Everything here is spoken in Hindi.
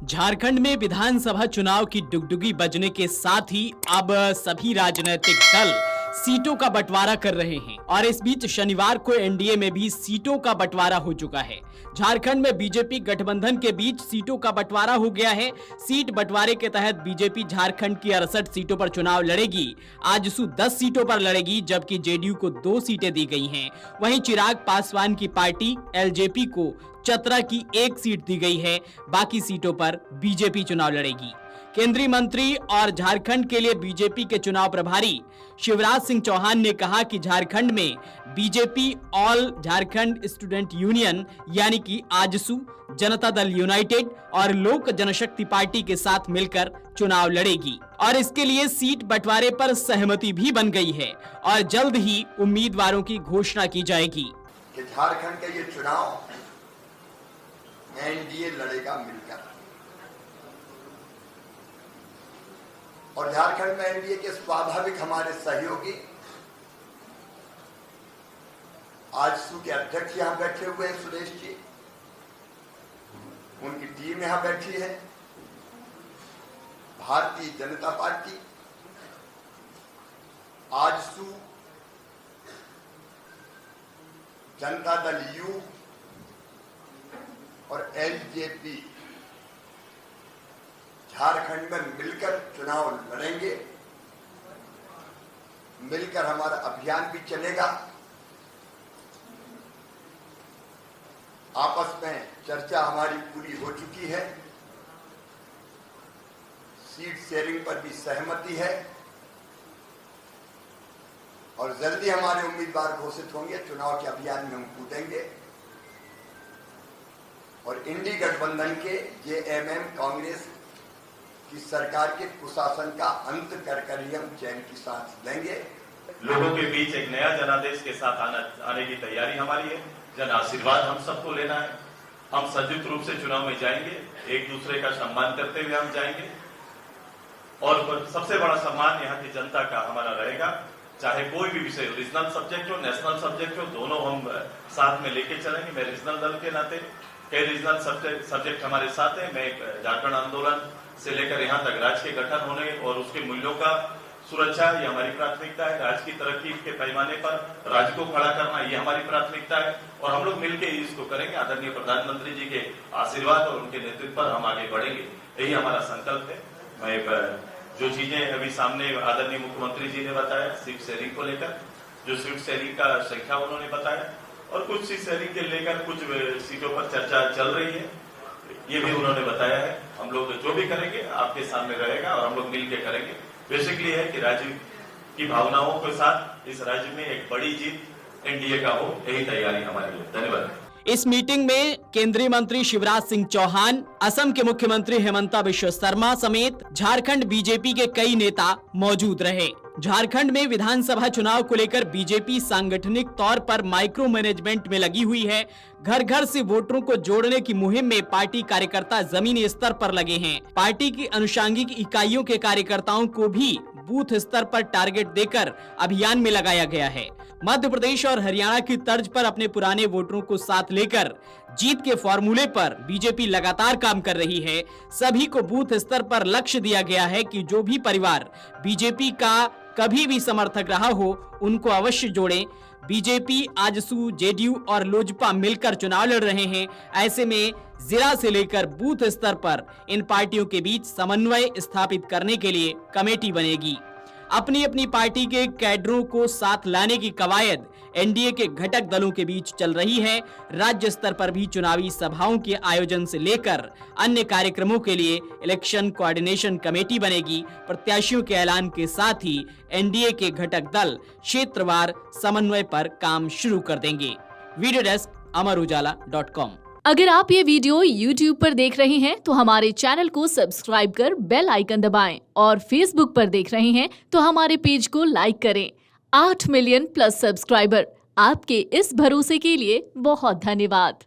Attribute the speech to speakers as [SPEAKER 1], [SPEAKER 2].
[SPEAKER 1] झारखंड में विधानसभा चुनाव की डुगडुगी बजने के साथ ही अब सभी राजनीतिक दल सीटों का बंटवारा कर रहे हैं और इस बीच शनिवार को एनडीए में भी सीटों का बंटवारा हो चुका है। झारखंड में बीजेपी गठबंधन के बीच सीटों का बंटवारा हो गया है। सीट बंटवारे के तहत बीजेपी झारखंड की 68 सीटों पर चुनाव लड़ेगी। आजसू 10 सीटों पर लड़ेगी, जबकि जेडीयू को 2 सीटें दी गई हैं। वहीं चिराग पासवान की पार्टी एलजेपी को चतरा की 1 सीट दी गई है। बाकी सीटों पर बीजेपी चुनाव लड़ेगी। केंद्रीय मंत्री और झारखंड के लिए बीजेपी के चुनाव प्रभारी शिवराज सिंह चौहान ने कहा कि झारखंड में BJP all Jharkhand student union यानी कि आजसू, जनता दल यूनाइटेड और लोक जनशक्ति पार्टी के साथ मिलकर चुनाव लड़ेगी और इसके लिए सीट बंटवारे पर सहमति भी बन गई है और जल्द ही उम्मीदवारों की घोषणा की जाएगी।
[SPEAKER 2] झारखंड का ये चुनाव एनडीए लड़ेगा मिलकर और झारखंड में एनडीए के स्वाभाविक हमारे सहयोगी आजसू के अध्यक्ष यहां बैठे हुए हैं, सुरेश जी, उनकी टीम यहां बैठी है। भारतीय जनता पार्टी, आजसू, जनता दल यू और एलजेपी झारखंड में मिलकर चुनाव लड़ेंगे। मिलकर हमारा अभियान भी चलेगा। आपस में चर्चा हमारी पूरी हो चुकी है। सीट शेयरिंग पर भी सहमति है और जल्दी हमारे उम्मीदवार घोषित होंगे। चुनाव के अभियान में हम कूदेंगे और इंडी गठबंधन के जेएमएम कांग्रेस की सरकार के कुशासन का अंत कर ही हम चैन की सांस लेंगे।
[SPEAKER 3] लोगों के बीच एक नया जनादेश के साथ आने की तैयारी हमारी है। जन आशीर्वाद हम सबको लेना है। हम संयुक्त रूप से चुनाव में जाएंगे, एक दूसरे का सम्मान करते हुए हम जाएंगे और सबसे बड़ा सम्मान यहाँ की जनता का हमारा रहेगा। चाहे कोई भी विषय, रीजनल सब्जेक्ट हो, नेशनल सब्जेक्ट हो, दोनों हम साथ में लेके चलेंगे। मैं रीजनल दल के नाते कई रीजनल सब्जेक्ट हमारे साथ है। मैं झारखंड आंदोलन से लेकर यहाँ तक राज्य के गठन होने और उसके मूल्यों का सुरक्षा, ये हमारी प्राथमिकता है। राज्य की तरक्की के पैमाने पर राज्य को खड़ा करना, ये हमारी प्राथमिकता है और हम लोग मिलकर इसको करेंगे। आदरणीय प्रधानमंत्री जी के आशीर्वाद और उनके नेतृत्व पर हम आगे बढ़ेंगे, यही हमारा संकल्प है। मैं जो चीजें अभी सामने आदरणीय मुख्यमंत्री जी ने बताया सीट शेयरिंग को लेकर, जो सीट शेयरिंग का संख्या उन्होंने बताया और कुछ सीट शेयरिंग के लेकर कुछ सीटों पर चर्चा चल रही है, ये भी उन्होंने बताया है। हम लोग जो भी करेंगे आपके सामने रहेगा और हम लोग मिलकर करेंगे। बेसिकली है कि राज्य की भावनाओं के साथ इस राज्य में एक बड़ी जीत एनडीए का हो, यही तैयारी हमारी है। धन्यवाद।
[SPEAKER 1] इस मीटिंग में केंद्रीय मंत्री शिवराज सिंह चौहान, असम के मुख्यमंत्री हेमंता बिश्व शर्मा समेत झारखंड बीजेपी के कई नेता मौजूद रहे। झारखंड में विधानसभा चुनाव को लेकर बीजेपी सांगठनिक तौर पर माइक्रो मैनेजमेंट में लगी हुई है। घर घर से वोटरों को जोड़ने की मुहिम में पार्टी कार्यकर्ता जमीनी स्तर पर लगे हैं। पार्टी की अनुषंगिक इकाइयों के कार्यकर्ताओं को भी बूथ स्तर पर टारगेट देकर अभियान में लगाया गया है। मध्य प्रदेश और हरियाणा की तर्ज पर अपने पुराने वोटरों को साथ लेकर जीत के फॉर्मूले पर बीजेपी लगातार काम कर रही है। सभी को बूथ स्तर पर लक्ष्य दिया गया है कि जो भी परिवार बीजेपी का कभी भी समर्थक रहा हो, उनको अवश्य जोड़ें। बीजेपी, आजसू, जेडीयू और लोजपा मिलकर चुनाव लड़ रहे हैं। ऐसे में जिला से लेकर बूथ स्तर पर इन पार्टियों के बीच समन्वय स्थापित करने के लिए कमेटी बनेगी। अपनी अपनी पार्टी के कैडरों को साथ लाने की कवायद एनडीए के घटक दलों के बीच चल रही है। राज्य स्तर पर भी चुनावी सभाओं के आयोजन से लेकर अन्य कार्यक्रमों के लिए इलेक्शन कोऑर्डिनेशन कमेटी बनेगी। प्रत्याशियों के ऐलान के साथ ही एनडीए के घटक दल क्षेत्रवार समन्वय पर काम शुरू कर देंगे। Video desk amarujala.com।
[SPEAKER 4] अगर आप ये वीडियो YouTube पर देख रहे हैं तो हमारे चैनल को सब्सक्राइब कर बेल आइकन दबाएं और Facebook पर देख रहे हैं तो हमारे पेज को लाइक करें। 8 मिलियन प्लस सब्सक्राइबर, आपके इस भरोसे के लिए बहुत धन्यवाद।